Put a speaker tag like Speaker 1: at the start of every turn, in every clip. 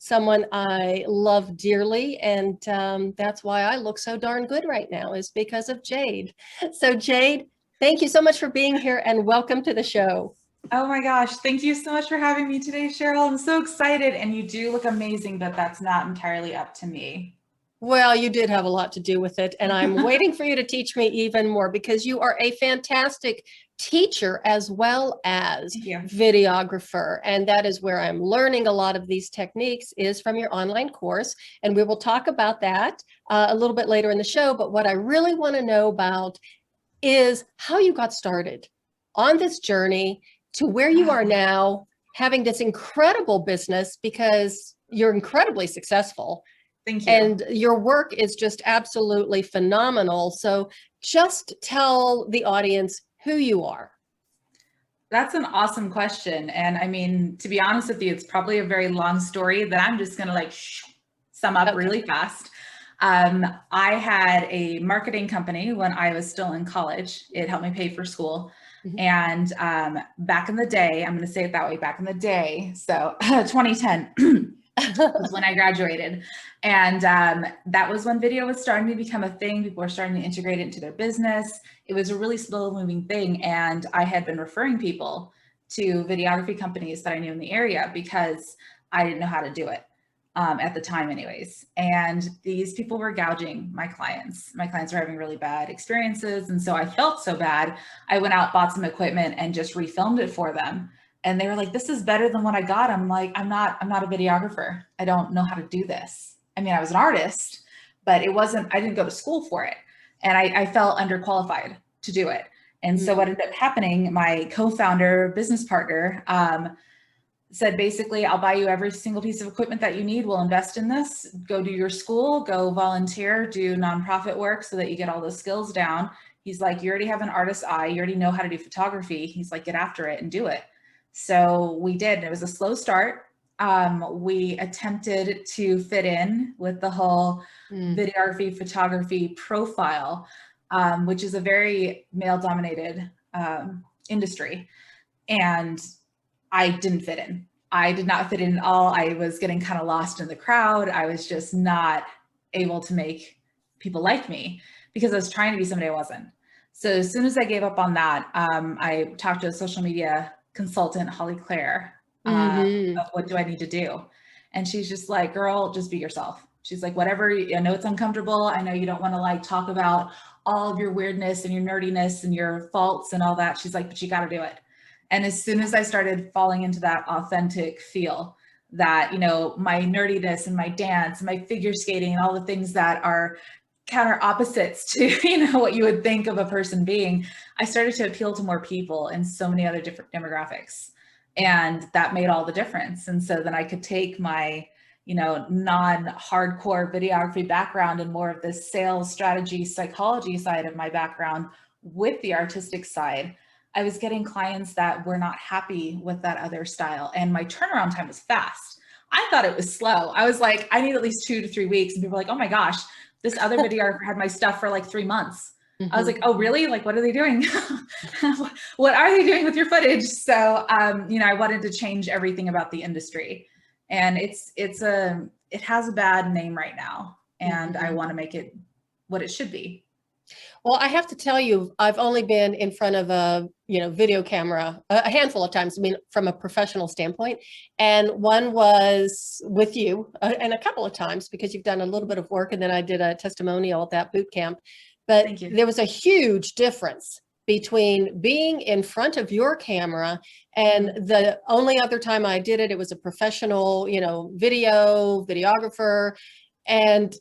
Speaker 1: someone I love dearly. And that's why I look so darn good right now, is because of Jade. So Jade, thank you so much for being here and welcome to the show.
Speaker 2: Oh my gosh, thank you so much for having me today, Cheryl. I'm so excited, and you do look amazing, but that's not entirely up to me.
Speaker 1: Well, you did have a lot to do with it, and I'm waiting for you to teach me even more, because you are a fantastic teacher as well as videographer, and that is where I'm learning a lot of these techniques, is from your online course, and we will talk about that a little bit later in the show. But what I really want to know about is how you got started on this journey to where you are now, having this incredible business, because you're incredibly successful.
Speaker 2: Thank you.
Speaker 1: And your work is just absolutely phenomenal. So just tell the audience who you are.
Speaker 2: That's an awesome question. And I mean, to be honest with you, it's probably a very long story that I'm just going to sum up really fast. I had a marketing company when I was still in college. It helped me pay for school. And back in the day, I'm going to say it that way, back in the day, so 2010 was when I graduated. And that was when video was starting to become a thing. People were starting to integrate it into their business. It was a really slow moving thing. And I had been referring people to videography companies that I knew in the area because I didn't know how to do it at the time anyways. And these people were gouging my clients. My clients were having really bad experiences. And so I felt so bad. I went out, bought some equipment, and just refilmed it for them. And they were like, this is better than what I got. I'm like, I'm not a videographer. I don't know how to do this. I mean, I was an artist, but I didn't go to school for it. And I felt underqualified to do it. And so what ended up happening, my co-founder, business partner, said, basically, I'll buy you every single piece of equipment that you need. We'll invest in this, go do your school, go volunteer, do nonprofit work so that you get all the skills down. He's like, you already have an artist's eye. You already know how to do photography. He's like, get after it and do it. So we did. It was a slow start. We attempted to fit in with the whole videography, photography profile, which is a very male-dominated industry. And I didn't fit in. I did not fit in at all. I was getting kind of lost in the crowd. I was just not able to make people like me because I was trying to be somebody I wasn't. So as soon as I gave up on that, I talked to a social media consultant, Holly Claire, of what do I need to do? And she's just like, girl, just be yourself. She's like, whatever, I know it's uncomfortable. I know you don't want to talk about all of your weirdness and your nerdiness and your faults and all that. She's like, but you got to do it. And as soon as I started falling into that authentic feel that, my nerdiness and my dance and my figure skating and all the things that are counter opposites to, what you would think of a person being, I started to appeal to more people and so many other different demographics. And that made all the difference. And so then I could take my, non-hardcore videography background and more of the sales strategy, psychology side of my background with the artistic side. I was getting clients that were not happy with that other style. And my turnaround time was fast. I thought it was slow. I was like, I need at least 2 to 3 weeks. And people were like, oh my gosh, this other videographer had my stuff for 3 months. I was like, oh, really? What are they doing? What are they doing with your footage? So, I wanted to change everything about the industry, and it has a bad name right now, and I want to make it what it should be.
Speaker 1: Well, I have to tell you, I've only been in front of a, video camera a handful of times, from a professional standpoint. And one was with you and a couple of times because you've done a little bit of work. And then I did a testimonial at that boot camp. But there was a huge difference between being in front of your camera and the only other time I did it, it was a professional, videographer. And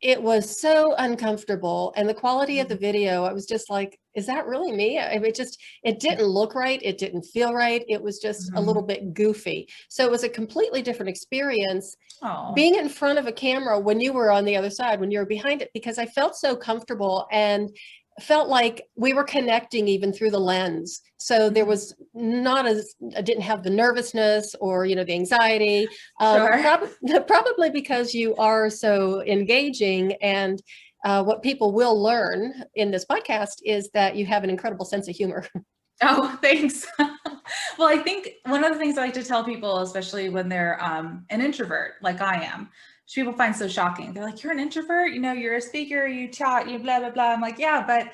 Speaker 1: it was so uncomfortable. And the quality of the video, I was just like, is that really me? It didn't look right. It didn't feel right. It was just a little bit goofy. So it was a completely different experience being in front of a camera when you were on the other side, when you were behind it, because I felt so comfortable and felt like we were connecting even through the lens. So there was I didn't have the nervousness or, the anxiety, probably because you are so engaging. And what people will learn in this podcast is that you have an incredible sense of humor.
Speaker 2: Oh, thanks. Well, I think one of the things I like to tell people, especially when they're an introvert, like I am, which people find so shocking. They're like, you're an introvert, you know, you're a speaker, you chat, you blah, blah, blah. I'm like, yeah, but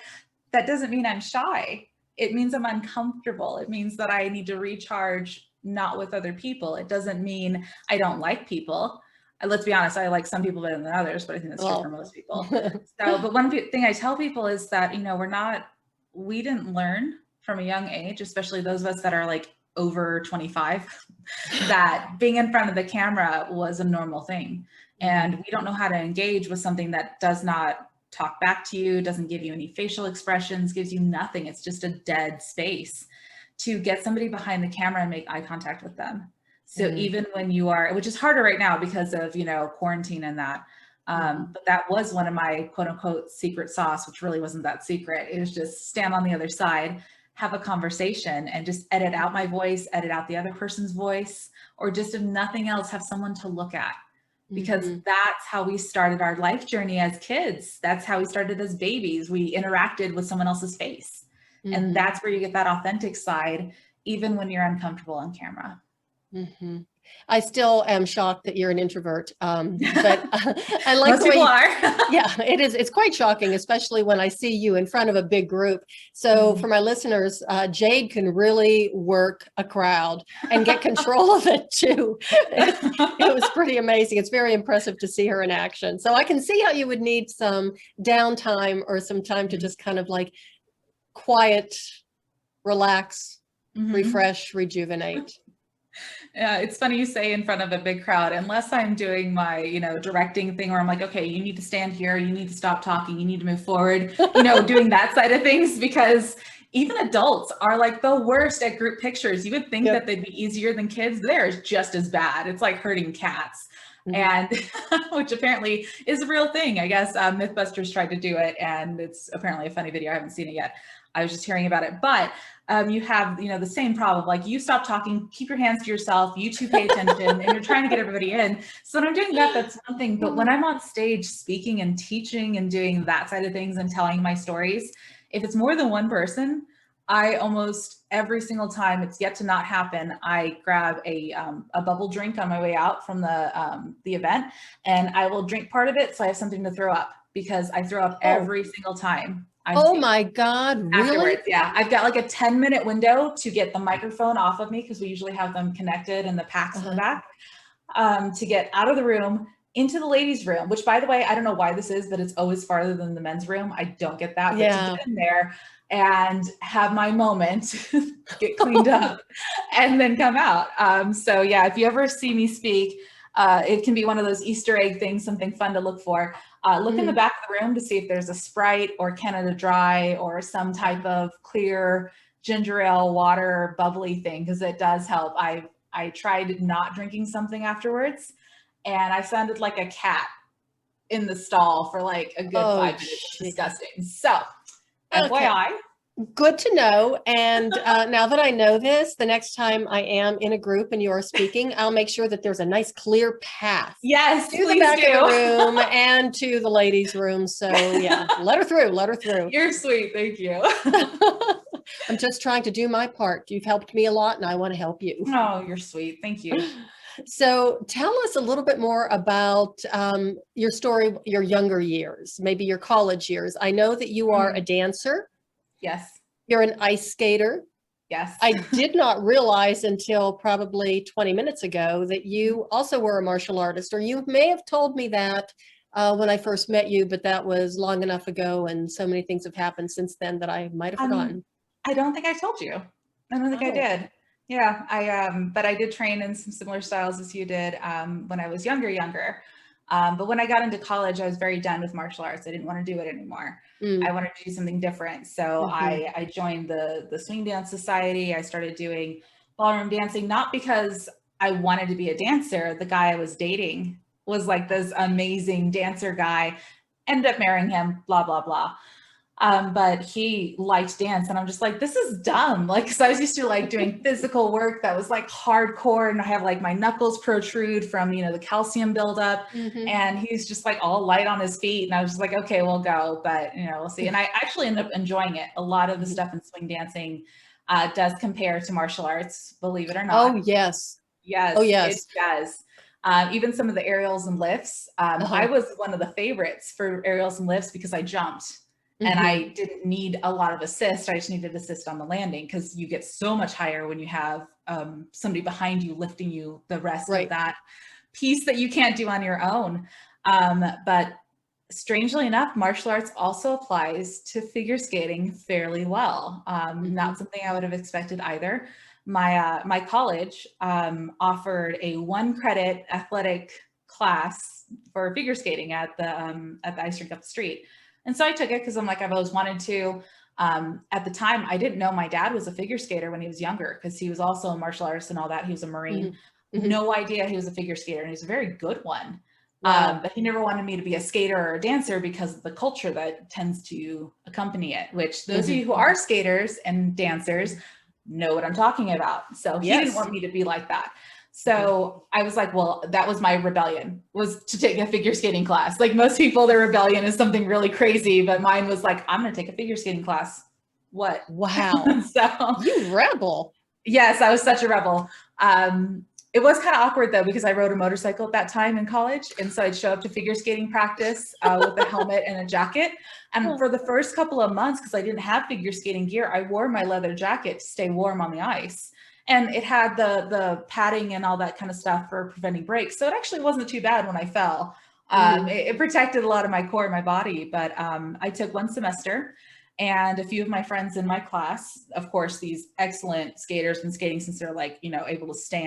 Speaker 2: that doesn't mean I'm shy. It means I'm uncomfortable. It means that I need to recharge, not with other people. It doesn't mean I don't like people. Let's be honest, I like some people better than others, but I think that's true for most people. So, but one thing I tell people is that, you know, we didn't learn from a young age, especially those of us that are like over 25, that being in front of the camera was a normal thing. And we don't know how to engage with something that does not talk back to you, doesn't give you any facial expressions, gives you nothing. It's just a dead space. To get somebody behind the camera and make eye contact with them. So even when you are, which is harder right now because of, you know, quarantine and that, but that was one of my quote unquote secret sauce, which really wasn't that secret. It was just stand on the other side, have a conversation, and just edit out my voice, edit out the other person's voice, or just if nothing else, have someone to look at. Because that's how we started our life journey as kids. That's how we started as babies. We interacted with someone else's face. And that's where you get that authentic side, even when you're uncomfortable on camera.
Speaker 1: I still am shocked that you're an introvert, but I like
Speaker 2: Most
Speaker 1: the way
Speaker 2: people are.
Speaker 1: Yeah, it is. It's quite shocking, especially when I see you in front of a big group. So for my listeners, Jade can really work a crowd and get control of it too. It was pretty amazing. It's very impressive to see her in action. So I can see how you would need some downtime or some time to just kind of like quiet, relax, refresh, rejuvenate.
Speaker 2: Yeah, it's funny you say in front of a big crowd, unless I'm doing my, you know, directing thing where I'm like, okay, you need to stand here, you need to stop talking, you need to move forward, you know, doing that side of things, because even adults are like the worst at group pictures. You would think that they'd be easier than kids. They're just as bad. It's like herding cats. And which apparently is a real thing. I guess Mythbusters tried to do it, and it's apparently a funny video. I haven't seen it yet. I was just hearing about it, but you have, you know, the same problem. Like, you stop talking, keep your hands to yourself, you two pay attention, and you're trying to get everybody in. So when I'm doing that, that's one thing. But when I'm on stage speaking and teaching and doing that side of things and telling my stories, if it's more than one person, I almost every single time, it's yet to not happen, I grab a bubble drink on my way out from the event, and I will drink part of it so I have something to throw up, because I throw up every single time.
Speaker 1: Oh my God, really?
Speaker 2: Afterwards, yeah. I've got like a 10-minute window to get the microphone off of me, because we usually have them connected and the packs in the back, to get out of the room into the ladies' room, which, by the way, I don't know why this is, but it's always farther than the men's room. I don't get that. But to get in there and have my moment, get cleaned up, and then come out. So yeah, if you ever see me speak, it can be one of those Easter egg things, something fun to look for. Look in the back of the room to see if there's a Sprite or Canada Dry or some type of clear ginger ale, water, bubbly thing, because it does help. I tried not drinking something afterwards, and I sounded like a cat in the stall for like a good 5 minutes. It's disgusting. So, FYI.
Speaker 1: Good to know. And now that I know this, the next time I am in a group and you're speaking, I'll make sure that there's a nice clear path.
Speaker 2: Yes,
Speaker 1: to the back of the room and to the ladies' room. So yeah, let her through. Let her through.
Speaker 2: You're sweet. Thank you.
Speaker 1: I'm just trying to do my part. You've helped me a lot, and I want to help you.
Speaker 2: Oh, you're sweet. Thank you.
Speaker 1: So tell us a little bit more about your story, your younger years, maybe your college years. I know that you are a dancer.
Speaker 2: Yes.
Speaker 1: You're an ice skater.
Speaker 2: Yes.
Speaker 1: I did not realize until probably 20 minutes ago that you also were a martial artist, or you may have told me that when I first met you, but that was long enough ago, and so many things have happened since then that I might have forgotten.
Speaker 2: I don't think I told you. I don't think I did. Yeah, but I did train in some similar styles as you did when I was younger. But when I got into college, I was very done with martial arts. I didn't want to do it anymore. I wanted to do something different. So I joined the Swing Dance Society. I started doing ballroom dancing, not because I wanted to be a dancer. The guy I was dating was like this amazing dancer guy. Ended up marrying him, blah, blah, blah. But he liked dance, and I'm just like, this is dumb. Like, cause I was used to like doing physical work that was like hardcore, and I have like my knuckles protrude from, you know, the calcium buildup, and he's just like all light on his feet. And I was just like, okay, we'll go, but you know, we'll see. And I actually ended up enjoying it. A lot of the stuff in swing dancing, does compare to martial arts, believe it or not.
Speaker 1: Oh, yes.
Speaker 2: Yes,
Speaker 1: Oh, yes.
Speaker 2: it does. Even some of the aerials and lifts. I was one of the favorites for aerials and lifts because I jumped and I didn't need a lot of assist. I just needed assist on the landing because you get so much higher when you have somebody behind you lifting you the rest of that piece that you can't do on your own. But strangely enough, martial arts also applies to figure skating fairly well. Not something I would have expected either. My college offered a 1-credit athletic class for figure skating at the ice rink up the street. And so I took it because I'm like, I've always wanted to. At the time, I didn't know my dad was a figure skater when he was younger because he was also a martial artist and all that. He was a Marine. No idea he was a figure skater, and he's a very good one. Wow. But he never wanted me to be a skater or a dancer because of the culture that tends to accompany it, which those of you who are skaters and dancers know what I'm talking about. So he didn't want me to be like that. So I was like, well, that was my rebellion, was to take a figure skating class. Like most people, their rebellion is something really crazy, but mine was like, I'm going to take a figure skating class. What?
Speaker 1: Wow.
Speaker 2: So
Speaker 1: you rebel.
Speaker 2: Yes, I was such a rebel. It was kind of awkward though, because I rode a motorcycle at that time in college. And so I'd show up to figure skating practice with a helmet and a jacket. And for the first couple of months, because I didn't have figure skating gear, I wore my leather jacket to stay warm on the ice. And it had the padding and all that kind of stuff for preventing breaks. So it actually wasn't too bad when I fell. It protected a lot of my core and my body. But I took 1 semester. And a few of my friends in my class, of course, these excellent skaters, been skating since they're like, able to stand,